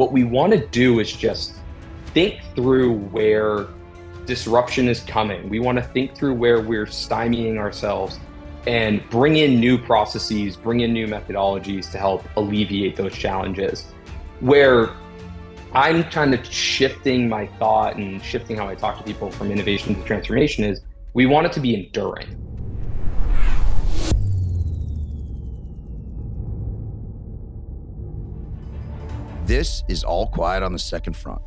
what we want to do is just think through where disruption is coming. We want to think through where we're stymieing ourselves and bring in new processes, bring in new methodologies to help alleviate those challenges. Where I'm kind of shifting my thought and shifting how I talk to people from innovation to transformation is we want it to be enduring. This is All Quiet on the Second Front,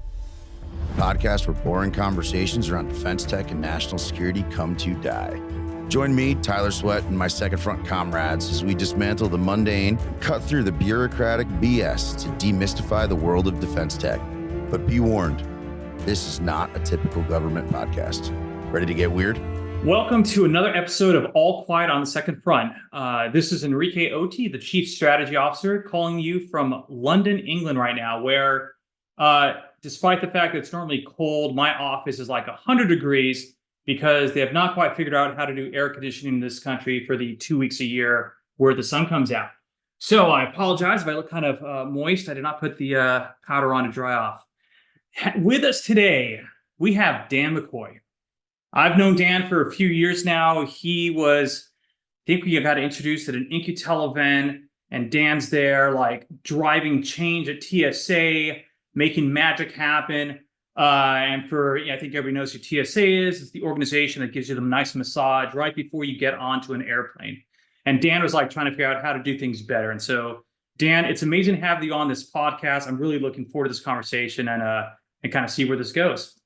a podcast where boring conversations around defense tech and national security come to die. Join me, Tyler Sweatt, and my Second Front comrades as we dismantle the mundane and cut through the bureaucratic BS to demystify the world of defense tech. But be warned, this is not a typical government podcast. Ready to get weird? Welcome to another episode of All Quiet on the Second Front. This is Enrique Oti, the Chief Strategy Officer, calling you from London, England right now, where despite the fact that it's normally cold, my office is like 100 degrees because they have not quite figured out how to do air conditioning in this country for the 2 weeks a year where the sun comes out. So I apologize if I look kind of moist. I did not put the powder on to dry off. With us today, we have Dan McCoy. I've known Dan for a few years now. He was, I think we got introduced at an In-Q-Tel event, and Dan's there like driving change at TSA, making magic happen. I think everybody knows who TSA is. It's the organization that gives you the nice massage right before you get onto an airplane. And Dan was like trying to figure out how to do things better. And so, Dan, it's amazing to have you on this podcast. I'm really looking forward to this conversation and kind of see where this goes.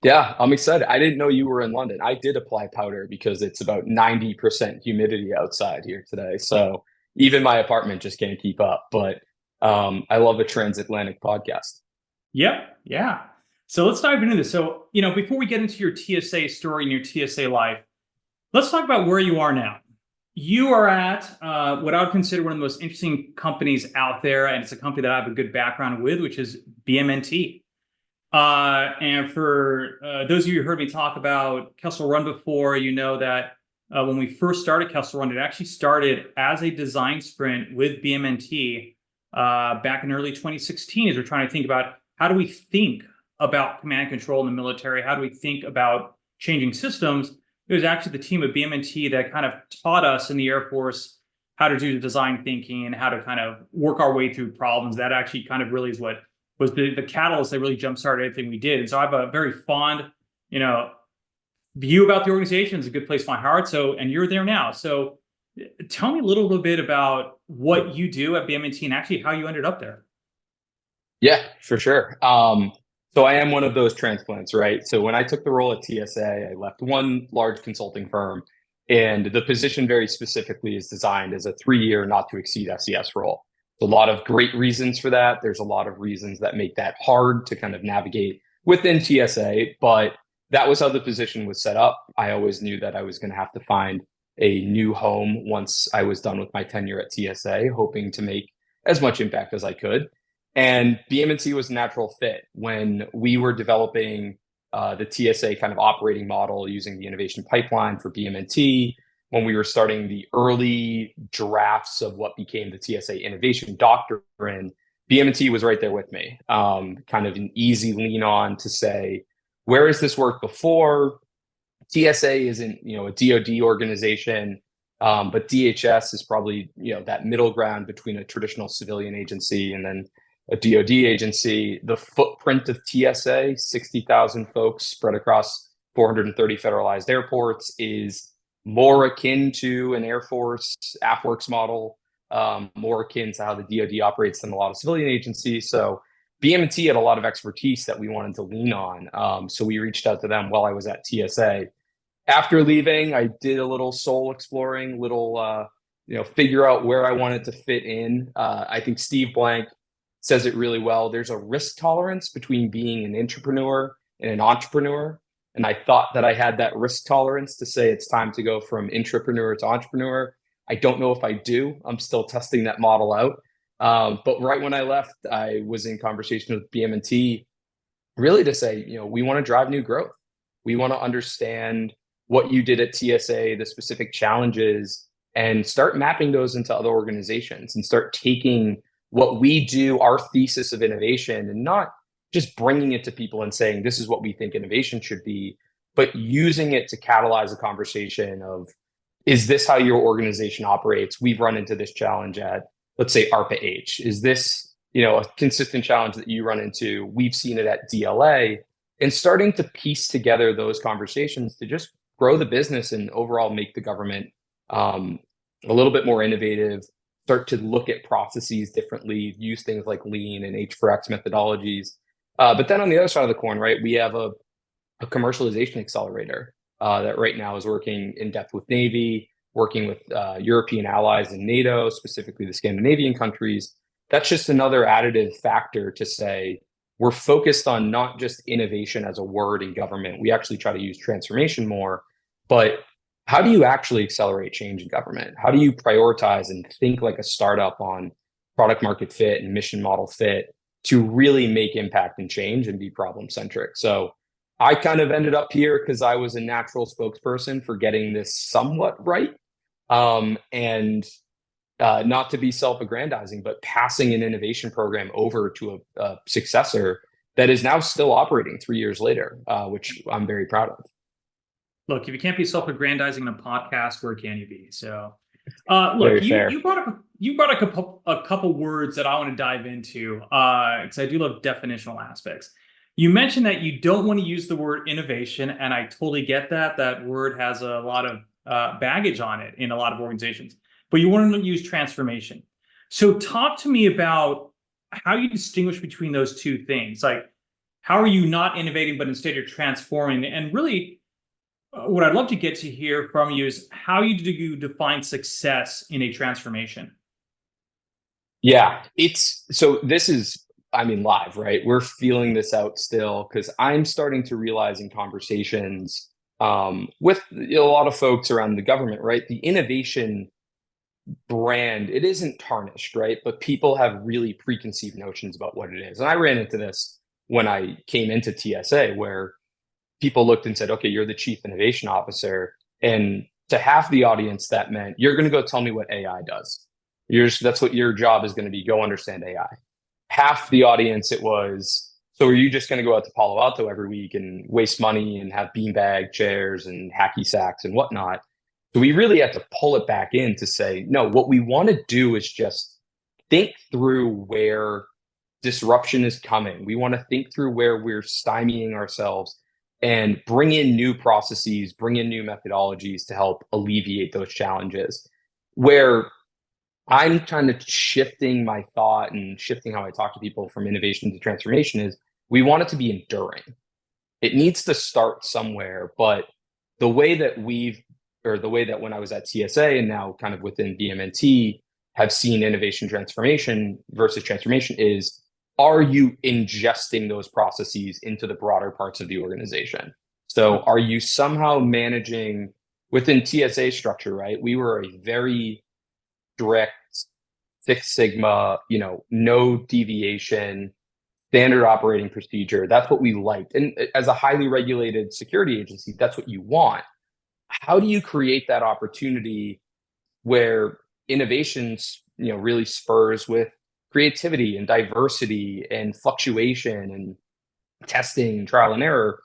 Yeah, I'm excited. I didn't know you were in London. I did apply powder because it's about 90% humidity outside here today. So even my apartment just can't keep up. But I love a transatlantic podcast. Yep. Yeah. So let's dive into this. So, before we get into your TSA story and your TSA life, let's talk about where you are now. You are at what I would consider one of the most interesting companies out there. And it's a company that I have a good background with, which is BMNT. And for those of you who heard me talk about Kessel Run before, you know that when we first started Kessel Run, it actually started as a design sprint with BMNT back in early 2016 as we're trying to think about how do we think about command and control in the military? How do we think about changing systems? It was actually the team at BMNT that kind of taught us in the Air Force how to do the design thinking and how to kind of work our way through problems. That actually kind of really is what was the catalyst that really jump-started everything we did. And so I have a very fond, view about the organization. It's a good place for my heart. So, and you're there now. So tell me a little bit about what you do at BMNT and actually how you ended up there. Yeah, for sure. So I am one of those transplants, right? So when I took the role at TSA, I left one large consulting firm, and the position very specifically is designed as a 3-year not to exceed SES role. A lot of great reasons for that. There's a lot of reasons that make that hard to kind of navigate within TSA, but that was how the position was set up. I always knew that I was going to have to find a new home once I was done with my tenure at TSA, hoping to make as much impact as I could. And BMNT was a natural fit. When we were developing the TSA kind of operating model using the innovation pipeline for BMNT, when we were starting the early drafts of what became the TSA innovation doctrine, BMNT was right there with me. Kind of an easy lean on to say, where has this worked before? TSA isn't, a DoD organization, but DHS is probably, that middle ground between a traditional civilian agency and then a DoD agency. The footprint of TSA, 60,000 folks spread across 430 federalized airports, is more akin to an Air Force AFWERX model, more akin to how the DoD operates than a lot of civilian agencies. So BMNT had a lot of expertise that we wanted to lean on. So we reached out to them while I was at TSA. After leaving, I did a little soul exploring, figure out where I wanted to fit in. I think Steve Blank says it really well. There's a risk tolerance between being an entrepreneur and an entrepreneur. And I thought that I had that risk tolerance to say it's time to go from intrapreneur to entrepreneur. I don't know if I do. I'm still testing that model out. But right when I left, I was in conversation with BMNT really to say, we want to drive new growth. We want to understand what you did at TSA, the specific challenges, and start mapping those into other organizations and start taking what we do, our thesis of innovation, and not just bringing it to people and saying, this is what we think innovation should be, but using it to catalyze a conversation of, is this how your organization operates? We've run into this challenge at, let's say, ARPA-H. Is this, a consistent challenge that you run into? We've seen it at DLA, and starting to piece together those conversations to just grow the business and overall make the government a little bit more innovative, start to look at processes differently, use things like lean and H4X methodologies. But then on the other side of the coin, right, we have a commercialization accelerator that right now is working in depth with Navy, working with European allies and NATO, specifically the Scandinavian countries. That's just another additive factor to say, we're focused on not just innovation as a word in government. We actually try to use transformation more, but how do you actually accelerate change in government? How do you prioritize and think like a startup on product market fit and mission model fit to really make impact and change and be problem centric? So I kind of ended up here because I was a natural spokesperson for getting this somewhat right. And not to be self-aggrandizing, but passing an innovation program over to a successor that is now still operating 3 years later, which I'm very proud of. Look, if you can't be self-aggrandizing in a podcast, where can you be? So, look, you brought a couple words that I want to dive into because I do love definitional aspects. You mentioned that you don't want to use the word innovation, and I totally get that. That word has a lot of baggage on it in a lot of organizations, but you want to use transformation. So talk to me about how you distinguish between those two things. Like, how are you not innovating, but instead you're transforming? And really, what I'd love to get to hear from you is how do you define success in a transformation? Yeah, this is, live, right? We're feeling this out still because I'm starting to realize in conversations with a lot of folks around the government, right? The innovation brand, it isn't tarnished, right? But people have really preconceived notions about what it is. And I ran into this when I came into TSA, where people looked and said, okay, you're the chief innovation officer. And to half the audience, that meant you're going to go tell me what AI does. That's what your job is going to be. Go understand AI. Half the audience, it was, so are you just going to go out to Palo Alto every week and waste money and have beanbag chairs and hacky sacks and whatnot? So we really had to pull it back in to say, no, what we want to do is just think through where disruption is coming. We want to think through where we're stymieing ourselves and bring in new processes, bring in new methodologies to help alleviate those challenges. Where I'm kind of shifting my thought and shifting how I talk to people from innovation to transformation is we want it to be enduring. It needs to start somewhere, but the way that when I was at TSA and now kind of within BMNT have seen innovation transformation versus transformation is, are you ingesting those processes into the broader parts of the organization? So are you somehow managing within TSA structure, right? We were a very direct Six Sigma, no deviation, standard operating procedure. That's what we liked. And as a highly regulated security agency, that's what you want. How do you create that opportunity where innovations, really spurs with creativity and diversity and fluctuation and testing, trial and error?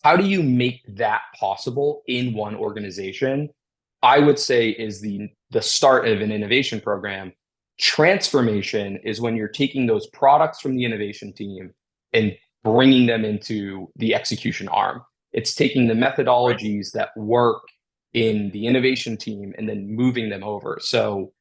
How do you make that possible in one organization? I would say is the start of an innovation program. Transformation is when you're taking those products from the innovation team and bringing them into the execution arm. It's taking the methodologies that work in the innovation team and then moving them over. So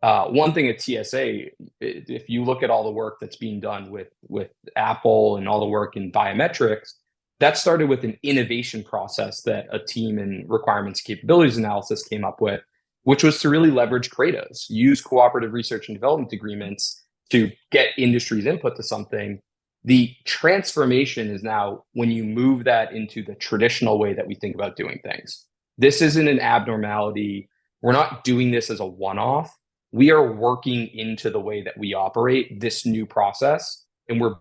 one thing at TSA, if you look at all the work that's being done with Apple and all the work in biometrics, that started with an innovation process that a team in requirements capabilities analysis came up with, which was to really leverage CRADAs, use cooperative research and development agreements to get industry's input to something. The transformation is now when you move that into the traditional way that we think about doing things. This isn't an abnormality. We're not doing this as a one-off. We are working into the way that we operate this new process, and we're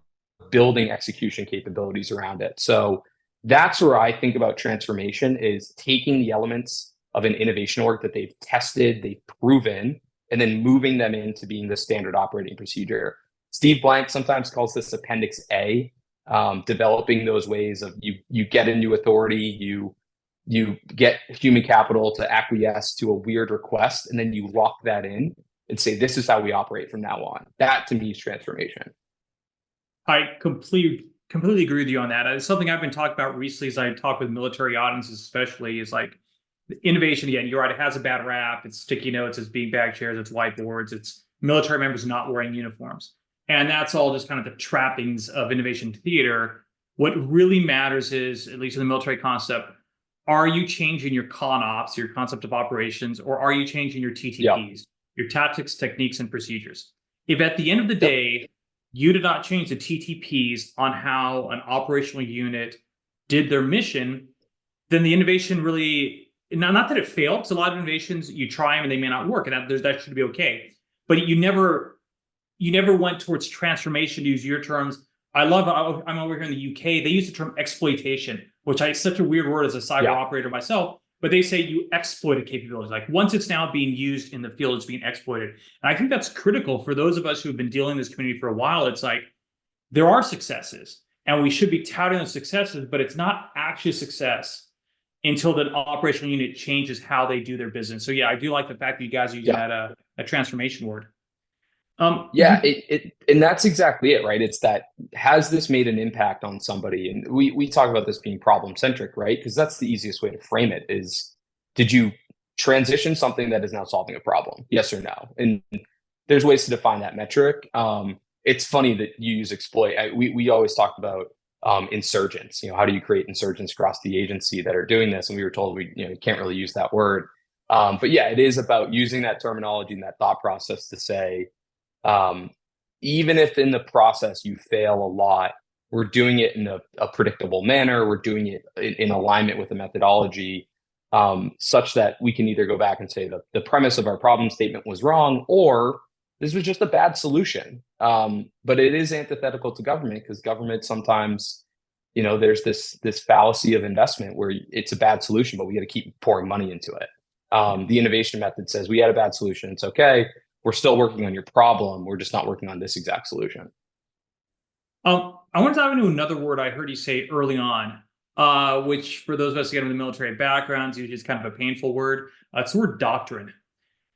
building execution capabilities around it. So that's where I think about transformation, is taking the elements of an innovation org that they've tested, they've proven, and then moving them into being the standard operating procedure. Steve Blank sometimes calls this Appendix A, developing those ways of you get a new authority, you get human capital to acquiesce to a weird request, and then you lock that in and say, this is how we operate from now on. That to me is transformation. I completely agree with you on that. It's something I've been talking about recently as I talk with military audiences, especially, is like innovation. Again, you're right, it has a bad rap. It's sticky notes, it's beanbag chairs, it's whiteboards, it's military members not wearing uniforms. And that's all just kind of the trappings of innovation theater. What really matters is, at least in the military concept, are you changing your con ops, your concept of operations, or are you changing your TTPs, your tactics, techniques, and procedures? If at the end of the day, you did not change the TTPs on how an operational unit did their mission, then the innovation really, not that it failed, because a lot of innovations, you try them and they may not work, and that should be okay. But you never went towards transformation, to use your terms. I'm over here in the UK, they use the term exploitation, which is such a weird word as a cyber operator myself, but they say you exploited capabilities. Like once it's now being used in the field, it's being exploited. And I think that's critical for those of us who've been dealing in this community for a while. It's like, there are successes and we should be touting those successes, but it's not actually success until the operational unit changes how they do their business. So yeah, I do like the fact that you guys are using that a transformation word. And that's exactly it, right? It's that, has this made an impact on somebody? And we talk about this being problem centric, right? Because that's the easiest way to frame it is, did you transition something that is now solving a problem? Yes or no? And there's ways to define that metric. It's funny that you use exploit. We always talked about insurgents. How do you create insurgents across the agency that are doing this? And we were told you can't really use that word. But yeah, it is about using that terminology and that thought process to say, even if in the process you fail a lot, we're doing it in a predictable manner. We're doing it in alignment with the methodology, such that we can either go back and say the premise of our problem statement was wrong, or this was just a bad solution. But it is antithetical to government, because government sometimes, there's this fallacy of investment where it's a bad solution, but we got to keep pouring money into it. The innovation method says we had a bad solution. It's okay. We're still working on your problem. We're just not working on this exact solution. I want to dive into another word I heard you say early on, which for those of us who get in the military backgrounds, is just kind of a painful word. It's the word doctrine.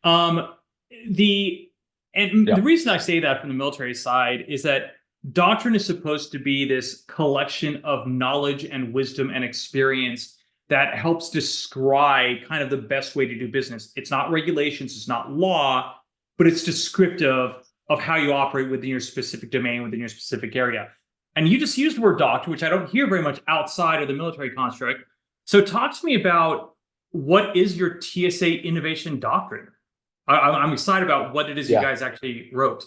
The reason I say that from the military side is that doctrine is supposed to be this collection of knowledge and wisdom and experience that helps describe kind of the best way to do business. It's not regulations, it's not law, but it's descriptive of how you operate within your specific domain, within your specific area. And you just used the word doctrine, which I don't hear very much outside of the military construct. So talk to me about, what is your TSA innovation doctrine? I'm excited about what it is you guys actually wrote.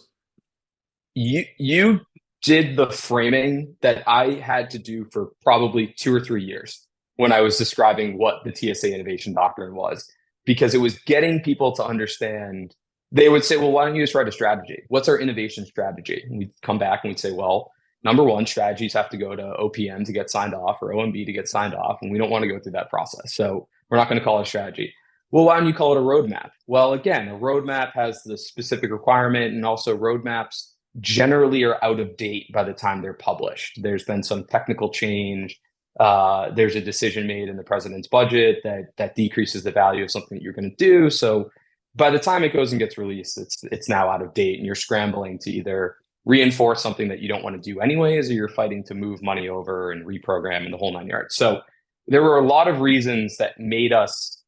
You did the framing that I had to do for probably 2 or 3 years when I was describing what the TSA innovation doctrine was, because it was getting people to understand. They would say, well, why don't you just write a strategy? What's our innovation strategy? And we'd come back and we'd say, well, number one, strategies have to go to OPM to get signed off, or OMB to get signed off. And we don't want to go through that process. So we're not going to call it a strategy. Well, why don't you call it a roadmap? Well, again, a roadmap has the specific requirement, and also roadmaps generally are out of date by the time they're published. There's been some technical change. There's a decision made in the president's budget that decreases the value of something that you're going to do. So by the time it goes and gets released, it's now out of date, and you're scrambling to either reinforce something that you don't want to do anyways, or you're fighting to move money over and reprogram in the whole 9 yards. So there were a lot of reasons that made us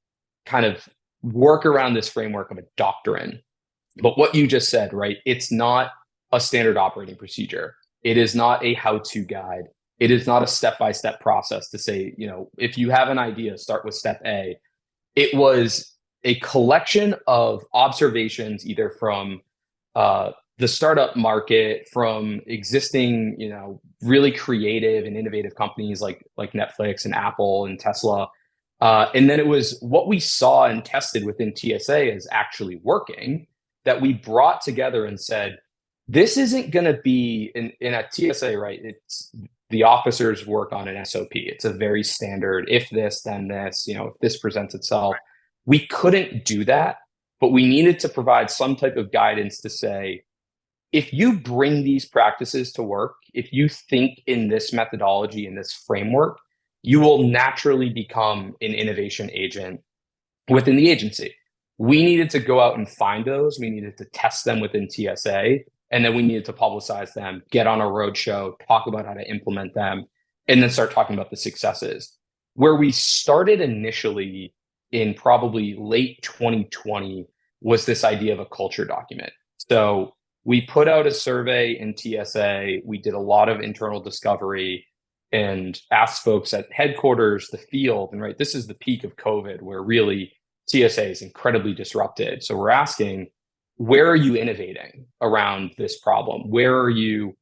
kind of work around this framework of a doctrine. But what you just said, right? It's not a standard operating procedure. It is not a how-to guide. It is not a step-by-step process to say, if you have an idea, start with step A. It was a collection of observations, either from the startup market, from existing, really creative and innovative companies like Netflix and Apple and Tesla. And then it was what we saw and tested within TSA is actually working, that we brought together and said, this isn't going to be in a TSA, right? It's the officers work on an SOP. It's a very standard, if this, then this, if this presents itself. We couldn't do that but we needed to provide some type of guidance to say, if you bring these practices to work, if you think in this methodology, in this framework, you will naturally become an innovation agent within the agency. We needed to go out and find those. We needed to test them within TSA, and then we needed to publicize them, get on a roadshow, talk about how to implement them, and then start talking about the successes. Where we started initially in probably late 2020 was this idea of a culture document. So we put out a survey in TSA. We did a lot of internal discovery and asked folks at headquarters, the field, and right, this is the peak of COVID where really TSA is incredibly disrupted. So we're asking, where are you innovating around this problem? Where are you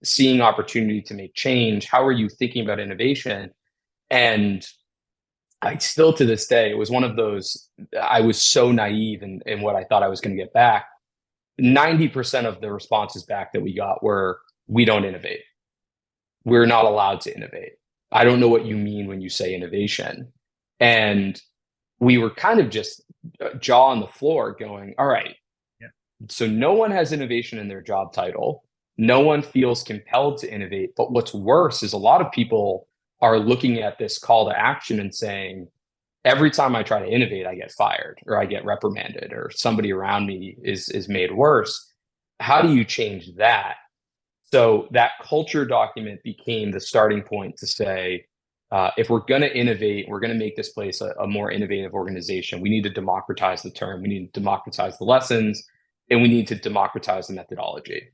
seeing opportunity to make change? How are you thinking about innovation? And I still, to this day, it was one of those, I was so naive in what I thought I was going to get back. 90% of the responses back that we got were, we don't innovate. We're not allowed to innovate. I don't know what you mean when you say innovation. And we were kind of just jaw on the floor going, all right, so no one has innovation in their job title. No one feels compelled to innovate. But what's worse is a lot of people are looking at this call to action and saying, every time I try to innovate, I get fired or I get reprimanded or somebody around me is made worse. How do you change that? So that culture document became the starting point to say, if we're going to innovate, we're going to make this place a more innovative organization. We need to democratize the term. We need to democratize the lessons, and we need to democratize the methodology.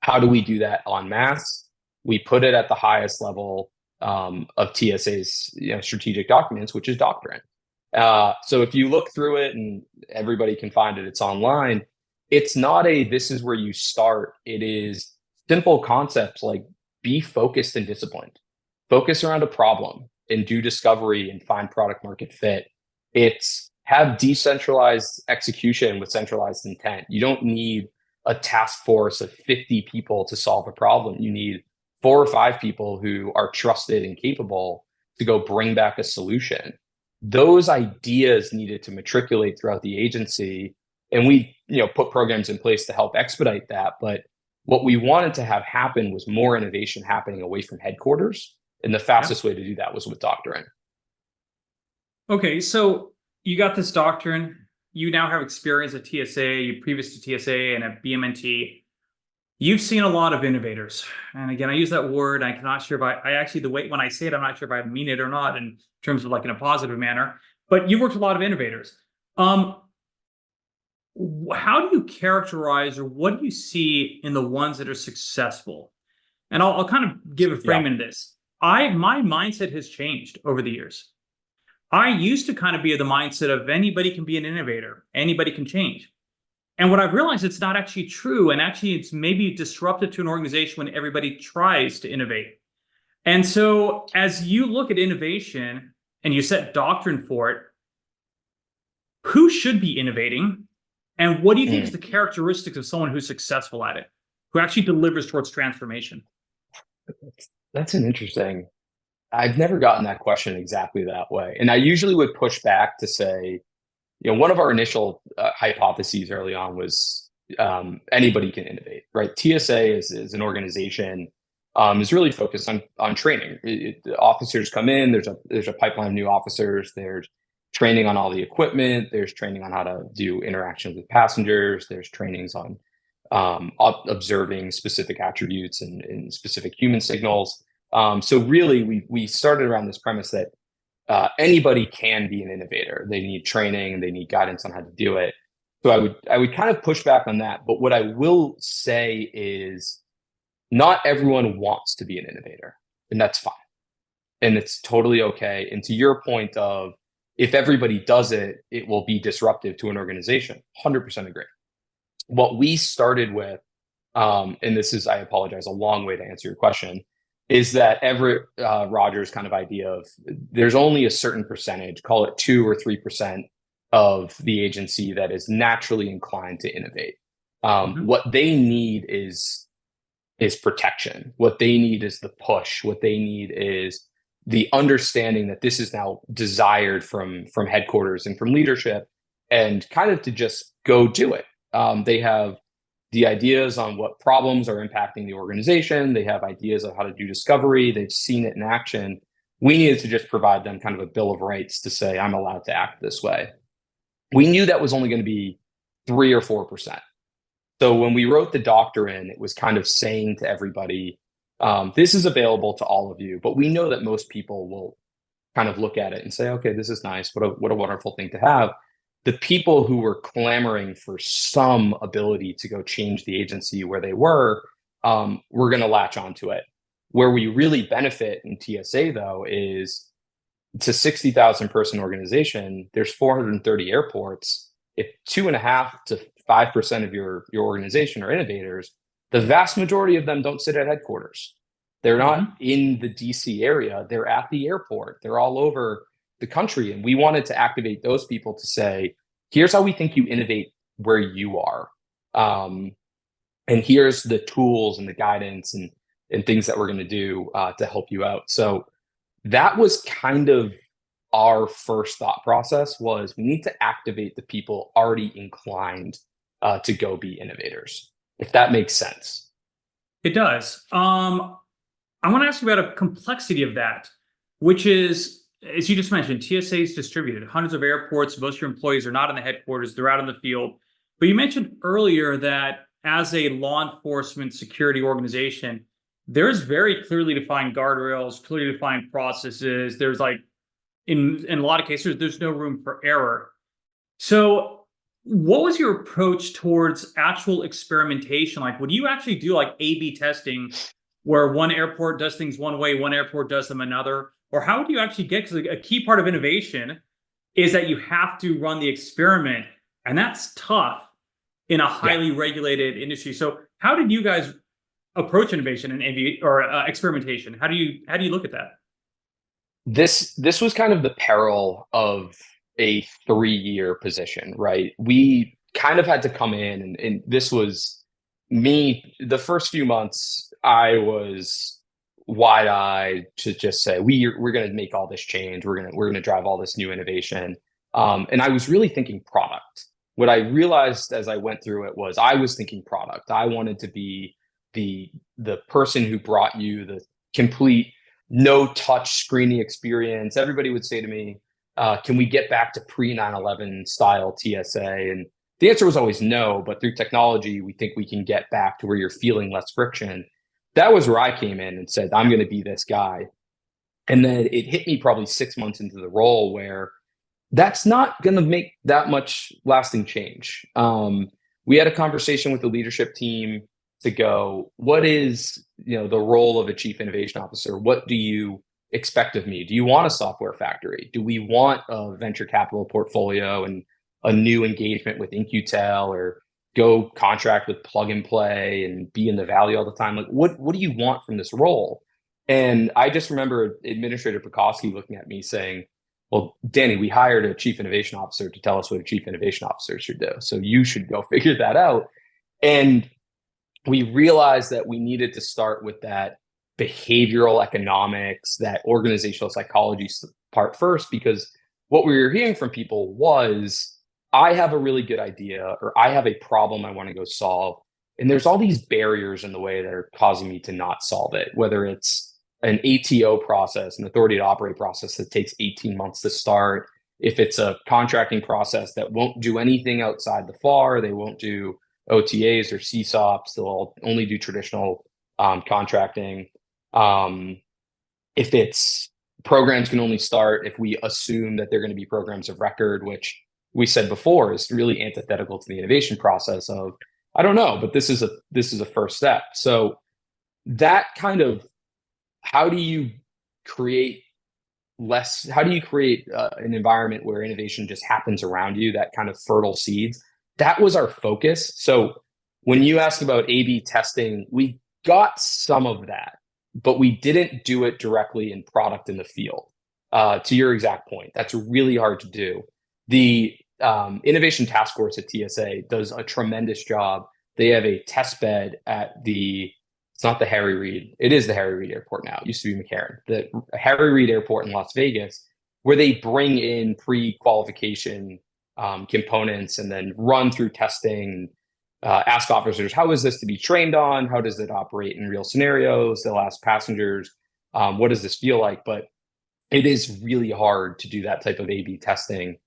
How do we do that en masse? We put it at the highest level of TSA's strategic documents, which is doctrine. So if you look through it, and everybody can find it, it's online. It's not this is where you start. It is simple concepts like be focused and disciplined. Focus around a problem and do discovery and find product market fit. It's have decentralized execution with centralized intent. You don't need a task force of 50 people to solve a problem. You need 4 or 5 people who are trusted and capable to go bring back a solution. Those ideas needed to matriculate throughout the agency, and we put programs in place to help expedite that. But what we wanted to have happen was more innovation happening away from headquarters. And the fastest way to do that was with doctrine. Okay, so you got this doctrine. You now have experience at TSA, you previous to TSA and at BMNT. You've seen a lot of innovators. And again, I use that word. I'm not sure if I actually, the way when I say it, I'm not sure if I mean it or not in terms of like in a positive manner. But you've worked with a lot of innovators. How do you characterize, or what do you see in the ones that are successful? And I'll kind of give a frame in this. My mindset has changed over the years. I used to kind of be of the mindset of anybody can be an innovator, anybody can change. And what I've realized, it's not actually true. And actually, it's maybe disruptive to an organization when everybody tries to innovate. And so as you look at innovation and you set doctrine for it, who should be innovating? And what do you think is the characteristics of someone who's successful at it, who actually delivers towards transformation? That's an interesting. I've never gotten that question exactly that way. And I usually would push back to say, one of our initial hypotheses early on was anybody can innovate, right? TSA is an organization is really focused on training. The officers come in, there's a pipeline of new officers, there's training on all the equipment, there's training on how to do interactions with passengers, there's trainings on observing specific attributes and specific human signals. So really, we started around this premise that anybody can be an innovator. They need training and they need guidance on how to do it. So I would kind of push back on that. But what I will say is not everyone wants to be an innovator, and that's fine. And it's totally okay. And to your point of if everybody does it, it will be disruptive to an organization. 100% agree. What we started with, and this is, I apologize, a long way to answer your question, is that Everett Rogers kind of idea of there's only a certain percentage, call it 2 or 3% of the agency that is naturally inclined to innovate. What they need is protection. What they need is the push. What they need is the understanding that this is now desired from headquarters and from leadership. and kind of to just go do it. They have the ideas on what problems are impacting the organization. They have ideas of how to do discovery. They've seen it in action. We needed to just provide them kind of a bill of rights to say, I'm allowed to act this way. We knew that was only going to be 3 or 4%. So when we wrote the doctrine, it was kind of saying to everybody, this is available to all of you, but we know that most people will kind of look at it and say, okay, this is nice. What a wonderful thing to have. The people who were clamoring for some ability to go change the agency where they were going to latch onto it. Where we really benefit in TSA, though, is it's a 60,000 person organization. There's 430 airports. If 2.5 to 5% of your organization are innovators, the vast majority of them don't sit at headquarters. They're not in the DC area. They're at the airport. They're all over the country. And we wanted to activate those people to say, here's how we think you innovate where you are. And here's the tools and the guidance and things that we're going to do to help you out. So that was kind of our first thought process, was we need to activate the people already inclined to go be innovators, if that makes sense. It does. I want to ask you about a complexity of that, which is, as you just mentioned, TSA is distributed, hundreds of airports. Most of your employees are not in the headquarters, they're out in the field. But you mentioned earlier that as a law enforcement security organization, there's very clearly defined guardrails, clearly defined processes. There's like, in a lot of cases, there's no room for error. So what was your approach towards actual experimentation? Like, would you actually do like A/B testing where one airport does things one way, one airport does them another? Or how would you actually get, because a key part of innovation is that you have to run the experiment, and that's tough in a highly regulated industry. So how did you guys approach innovation and experimentation? How do you look at that? This was kind of the peril of a 3-year position, right? We kind of had to come in, and this was me. The first few months, I was wide-eyed to just say, we're going to make all this change. We're going to drive all this new innovation. And I was really thinking product. What I realized as I went through it was I was thinking product. I wanted to be the person who brought you the complete no-touch screening experience. Everybody would say to me, can we get back to pre-9/11 style TSA? And the answer was always no, but through technology, we think we can get back to where you're feeling less friction. That was where I came in and said, I'm going to be this guy. And then it hit me probably 6 months into the role where that's not going to make that much lasting change. We had a conversation with the leadership team to go, what is, the role of a chief innovation officer? What do you expect of me? Do you want a software factory? Do we want a venture capital portfolio and a new engagement with InQtel, or go contract with Plug and Play and be in the Valley all the time? Like, what do you want from this role? And I just remember Administrator Pekoski looking at me saying, well, Danny, we hired a chief innovation officer to tell us what a chief innovation officer should do. So you should go figure that out. And we realized that we needed to start with that behavioral economics, that organizational psychology part first, because what we were hearing from people was, I have a really good idea, or I have a problem I want to go solve, and there's all these barriers in the way that are causing me to not solve it, whether it's an ATO process, an authority to operate process that takes 18 months to start, if it's a contracting process that won't do anything outside the FAR, they won't do OTAs or CSOPs, they'll only do traditional contracting. If it's programs can only start if we assume that they're going to be programs of record, which we said before is really antithetical to the innovation process of, I don't know, but this is a first step. So that kind of, how do you create an environment where innovation just happens around you, that kind of fertile seeds? That was our focus. So when you ask about A/B testing, we got some of that, but we didn't do it directly in product in the field. To your exact point, that's really hard to do. The innovation task force at TSA does a tremendous job. They have a test bed at it's not the Harry Reid, it is the Harry Reid Airport now. It used to be McCarran, the Harry Reid Airport in Las Vegas, where they bring in pre-qualification components and then run through testing, ask officers, how is this to be trained on? How does it operate in real scenarios? They'll ask passengers, what does this feel like? But it is really hard to do that type of A/B testing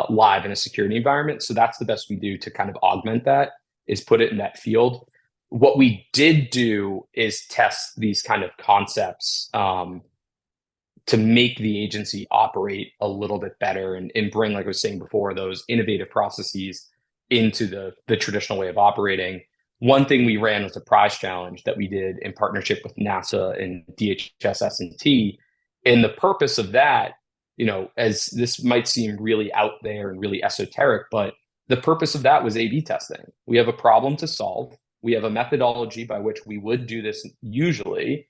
live in a security environment. So that's the best we do to kind of augment that, is put it in that field. What we did do is test these kind of concepts to make the agency operate a little bit better and bring, like I was saying before, those innovative processes into the traditional way of operating. One thing we ran was a prize challenge that we did in partnership with NASA and DHS S&T. And the purpose of that, as this might seem really out there and really esoteric, but the purpose of that was A/B testing. We have a problem to solve. We have a methodology by which we would do this usually.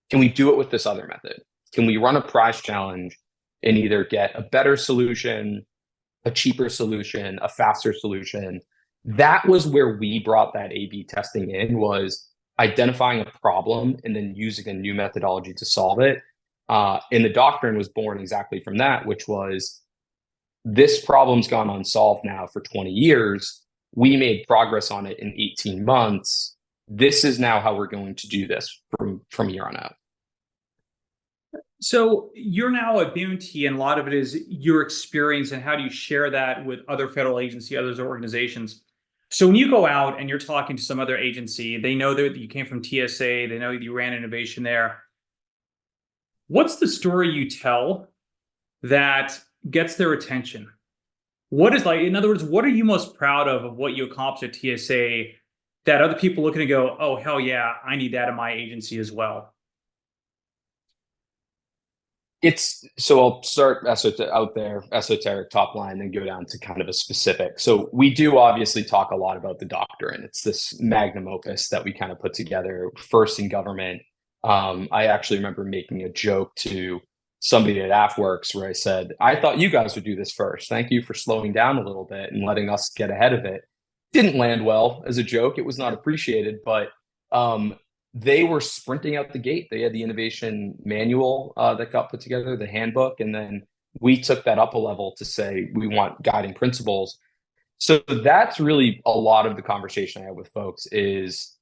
Can we do it with this other method? Can we run a prize challenge and either get a better solution, a cheaper solution, a faster solution? That was where we brought that A/B testing in, was identifying a problem and then using a new methodology to solve it. And the doctrine was born exactly from that, which was, this problem's gone unsolved now for 20 years. We made progress on it in 18 months. This is now how we're going to do this from here on out. So you're now at BMNT, and a lot of it is your experience and how do you share that with other federal agencies, other organizations. So when you go out and you're talking to some other agency, they know that you came from TSA, they know that you ran innovation there. What's the story you tell that gets their attention? What is, like, in other words, what are you most proud of what you accomplished at TSA that other people look at and go, oh, hell yeah, I need that in my agency as well? So I'll start out there, esoteric top line, then go down to kind of a specific. So we do obviously talk a lot about the doctrine. It's this magnum opus that we kind of put together first in government. I actually remember making a joke to somebody at AFWorks where I said, I thought you guys would do this first. Thank you for slowing down a little bit and letting us get ahead of it. Didn't land well as a joke. It was not appreciated, but they were sprinting out the gate. They had the innovation manual that got put together, the handbook, and then we took that up a level to say we want guiding principles. So that's really a lot of the conversation I have with folks. Is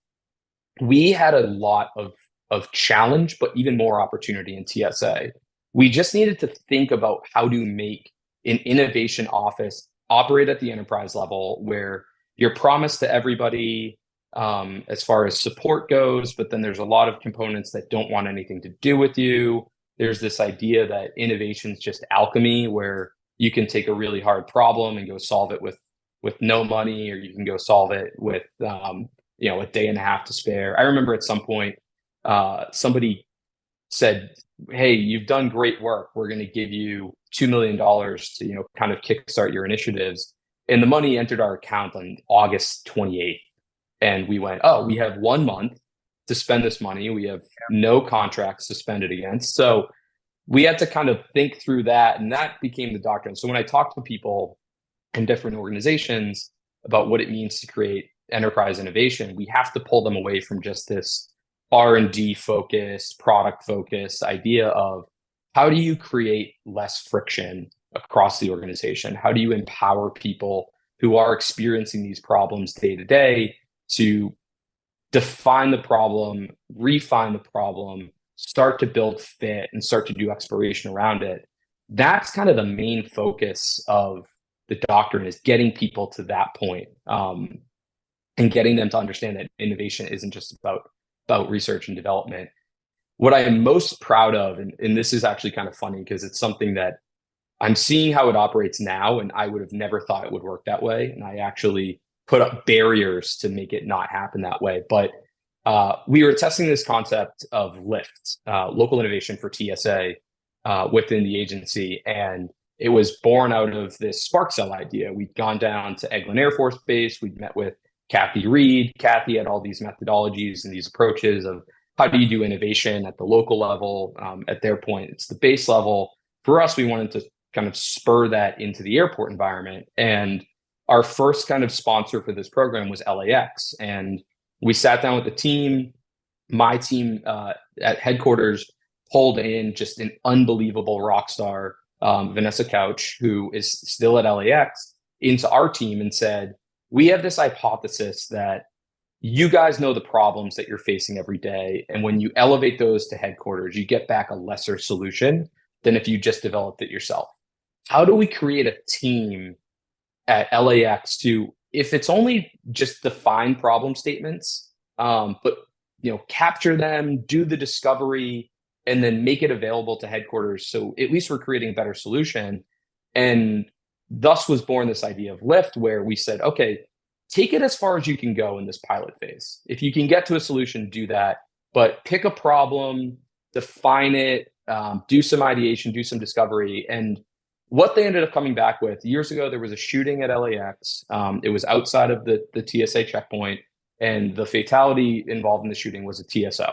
we had a lot of challenge, but even more opportunity in TSA. We just needed to think about how to make an innovation office operate at the enterprise level, where you're promised to everybody as far as support goes, but then there's a lot of components that don't want anything to do with you. There's this idea that innovation is just alchemy, where you can take a really hard problem and go solve it with no money, or you can go solve it with a day and a half to spare. I remember at some point somebody said, hey, you've done great work. We're going to give you $2 million to, kind of kickstart your initiatives. And the money entered our account on August 28th. And we went, oh, we have 1 month to spend this money. We have no contracts to spend it against. So we had to kind of think through that. And that became the doctrine. So when I talk to people in different organizations about what it means to create enterprise innovation, we have to pull them away from just this R&D focused, product focused idea of, how do you create less friction across the organization? How do you empower people who are experiencing these problems day to day to define the problem, refine the problem, start to build fit, and start to do exploration around it? That's kind of the main focus of the doctrine, is getting people to that point, and getting them to understand that innovation isn't just about research and development. What I am most proud of, and this is actually kind of funny because it's something that I'm seeing how it operates now, and I would have never thought it would work that way. And I actually put up barriers to make it not happen that way. But we were testing this concept of LIFT, local innovation for TSA, within the agency. And it was born out of this spark cell idea. We'd gone down to Eglin Air Force Base. We'd met with Kathy Reed. Kathy had all these methodologies and these approaches of, how do you do innovation at the local level? At their point, it's the base level. For us, we wanted to kind of spur that into the airport environment. And our first kind of sponsor for this program was LAX. And we sat down with the team. My team at headquarters pulled in just an unbelievable rock star, Vanessa Couch, who is still at LAX. into our team and said, we have this hypothesis that you guys know the problems that you're facing every day. And when you elevate those to headquarters, you get back a lesser solution than if you just developed it yourself. How do we create a team at LAX to, if it's only just define problem statements, but capture them, do the discovery, and then make it available to headquarters. So at least we're creating a better solution. And thus was born this idea of Lift, where we said, okay, take it as far as you can go in this pilot phase. If you can get to a solution, do that, but pick a problem, define it, do some ideation, do some discovery. And what they ended up coming back with, years ago, there was a shooting at LAX. It was outside of the TSA checkpoint, and the fatality involved in the shooting was a TSO.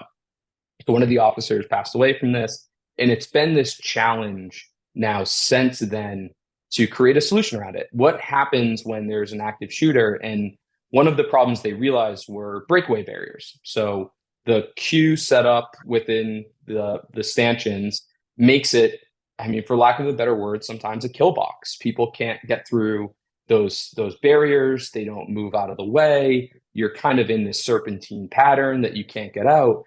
So one of the officers passed away from this, and it's been this challenge now since then to create a solution around it. What happens when there's an active shooter? And one of the problems they realized were breakaway barriers. So the queue set up within the stanchions makes it, for lack of a better word, sometimes a kill box. People can't get through those barriers. They don't move out of the way. You're kind of in this serpentine pattern that you can't get out.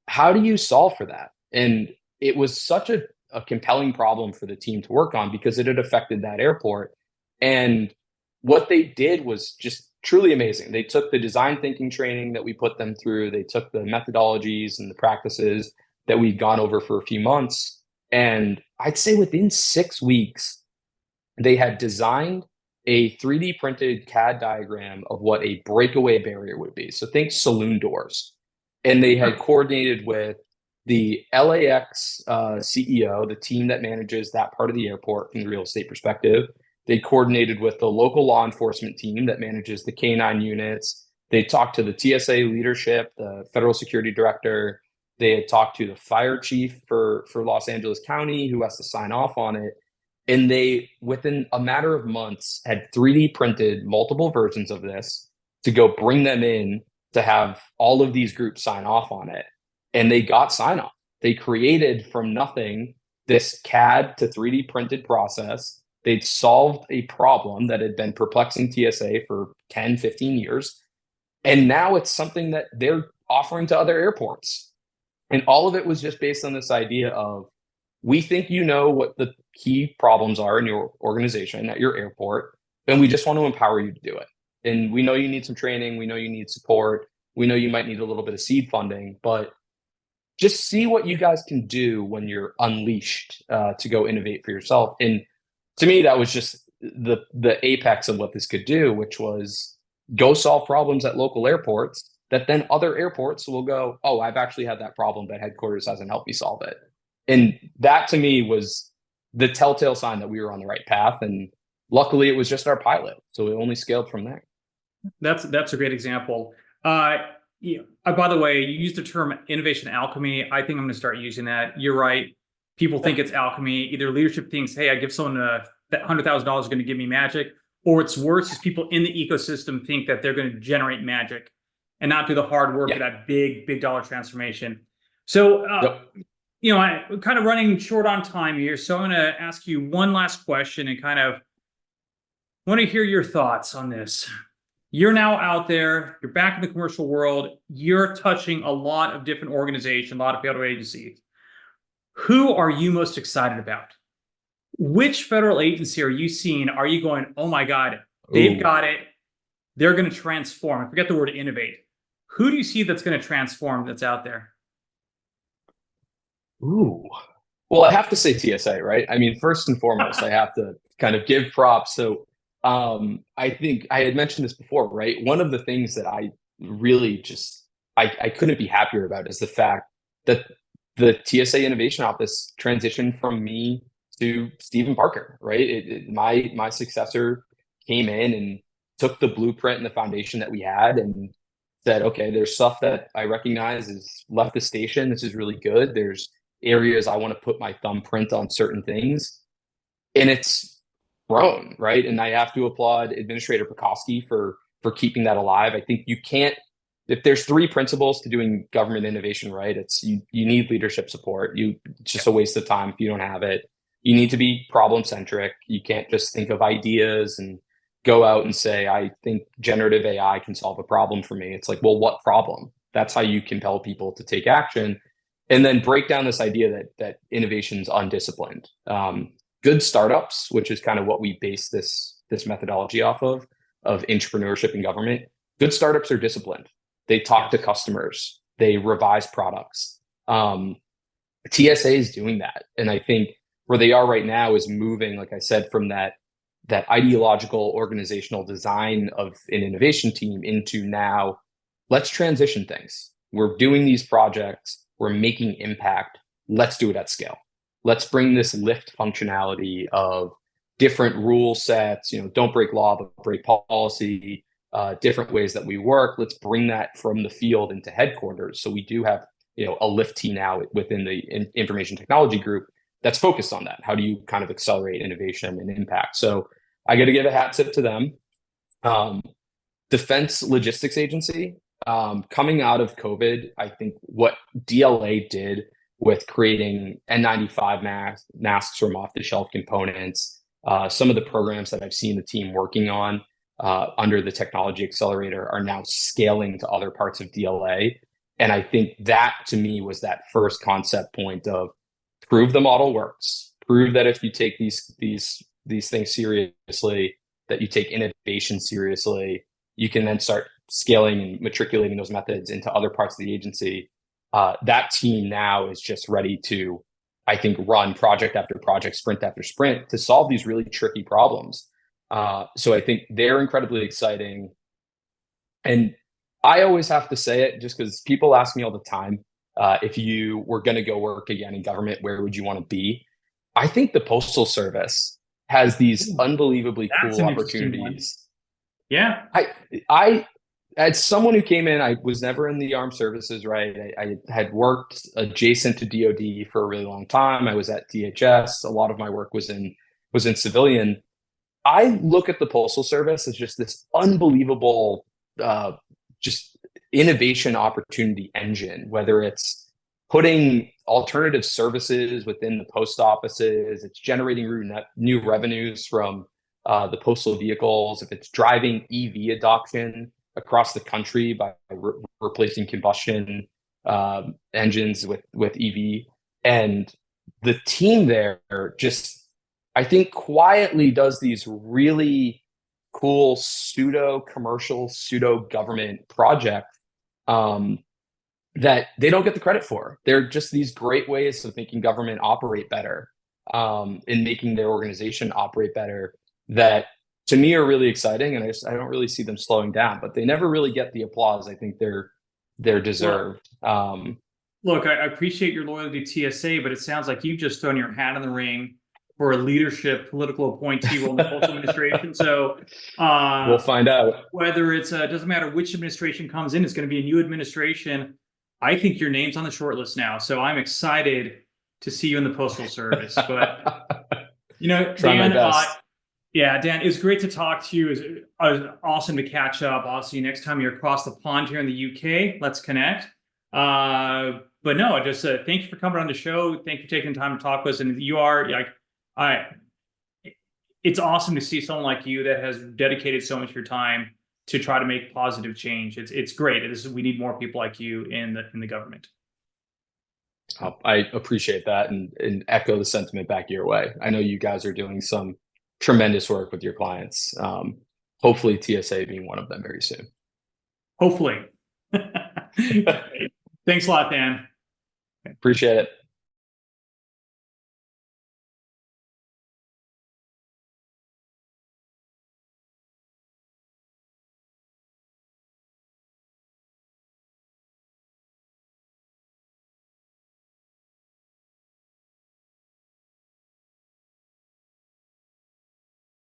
How do you solve for that? And it was such a compelling problem for the team to work on because it had affected that airport. And what they did was just truly amazing. They took the design thinking training that we put them through. They took the methodologies and the practices that we'd gone over for a few months. And I'd say within 6 weeks, they had designed a 3D printed CAD diagram of what a breakaway barrier would be. So think saloon doors. And they had coordinated with the LAX CEO, the team that manages that part of the airport from the real estate perspective. They coordinated with the local law enforcement team that manages the K9 units. They talked to the TSA leadership, the federal security director. They had talked to the fire chief for Los Angeles County, who has to sign off on it. And they, within a matter of months, had 3D printed multiple versions of this to go bring them in to have all of these groups sign off on it. And they got sign off. They created from nothing this CAD to 3D printed process. They'd solved a problem that had been perplexing TSA for 10, 15 years. And now it's something that they're offering to other airports. And all of it was just based on this idea of, we think you know what the key problems are in your organization at your airport, and we just want to empower you to do it. And we know you need some training. We know you need support. We know you might need a little bit of seed funding, but just see what you guys can do when you're unleashed to go innovate for yourself. And to me, that was just the apex of what this could do, which was go solve problems at local airports that then other airports will go, oh, I've actually had that problem, but headquarters hasn't helped me solve it. And that to me was the telltale sign that we were on the right path. And luckily it was just our pilot. So it only scaled from there. That's a great example. By the way, you used the term innovation alchemy. I think I'm going to start using that. You're right. People think it's alchemy. Either leadership thinks, hey, I give someone that $100,000 is going to give me magic, or it's worse is people in the ecosystem think that they're going to generate magic and not do the hard work of that big dollar transformation. So, I'm kind of running short on time here. So I'm going to ask you one last question and kind of want to hear your thoughts on this. You're now out there, you're back in the commercial world, you're touching a lot of different organizations, a lot of federal agencies. Who are you most excited about? Which federal agency are you seeing? Are you going, oh my God, they've got it. They're going to transform. I forget the word innovate. Who do you see that's going to transform that's out there? Well, I have to say TSA, right? First and foremost, I have to kind of give props. So I think I had mentioned this before, right? One of the things that I really I couldn't be happier about is the fact that the TSA Innovation Office transitioned from me to Stephen Parker, right? My successor came in and took the blueprint and the foundation that we had and said, okay, there's stuff that I recognize is left the station. This is really good. There's areas I want to put my thumbprint on certain things. And it's grown, right? And I have to applaud Administrator Pekoski for keeping that alive. I think you can't, if there's 3 principles to doing government innovation right, it's you need leadership support. It's just a waste of time if you don't have it. You need to be problem centric. You can't just think of ideas and go out and say, I think generative AI can solve a problem for me. It's like, well, what problem? That's how you compel people to take action. And then break down this idea that innovation is undisciplined. Good startups, which is kind of what we base this methodology off of entrepreneurship in government. Good startups are disciplined. They talk to customers. They revise products. TSA is doing that. And I think where they are right now is moving, like I said, from that ideological organizational design of an innovation team into now, let's transition things. We're doing these projects. We're making impact. Let's do it at scale. Let's bring this lift functionality of different rule sets, don't break law, but break policy, different ways that we work. Let's bring that from the field into headquarters. So we do have, a lift team now within the information technology group that's focused on that. How do you kind of accelerate innovation and impact? So I got to give a hat tip to them. Defense Logistics Agency, coming out of COVID, I think what DLA did with creating N95 masks from off-the-shelf components, some of the programs that I've seen the team working on under the technology accelerator are now scaling to other parts of DLA. And I think that to me was that first concept point of prove the model works, prove that if you take these things seriously, that you take innovation seriously, you can then start scaling and matriculating those methods into other parts of the agency. That team now is just ready to, I think, run project after project, sprint after sprint to solve these really tricky problems. So I think they're incredibly exciting. And I always have to say it just because people ask me all the time, if you were going to go work again in government, where would you want to be? I think the Postal Service has these unbelievably cool opportunities. Yeah. I as someone who came in, I was never in the armed services, right? I had worked adjacent to DoD for a really long time. I was at DHS. A lot of my work was in civilian. I look at the Postal Service as just this unbelievable, just innovation opportunity engine, whether it's putting alternative services within the post offices, it's generating new revenues from the postal vehicles, if it's driving EV adoption across the country by replacing combustion engines with EV. And the team there just, I think, quietly does these really cool pseudo-commercial, pseudo-government projects that they don't get the credit for. They're just these great ways of making government operate better, and making their organization operate better, that to me are really exciting. And I don't really see them slowing down, but they never really get the applause I think they're deserved. Look, I appreciate your loyalty to TSA, but it sounds like you've just thrown your hat in the ring for a leadership political appointee role in the Postal Administration. So we'll find out. Whether it's doesn't matter which administration comes in, it's going to be a new administration. I think your name's on the short list now, so I'm excited to see you in the Postal Service. But Dan, Dan, it was great to talk to you. It was awesome to catch up. I'll see you next time you're across the pond here in the UK. Let's connect. But no, just thank you for coming on the show. Thank you for taking the time to talk with us. And you are it's awesome to see someone like you that has dedicated so much of your time to try to make positive change. It's great. We need more people like you in the government. I appreciate that and echo the sentiment back your way. I know you guys are doing some tremendous work with your clients. Hopefully TSA being one of them very soon. Hopefully. Thanks a lot, Dan. Appreciate it.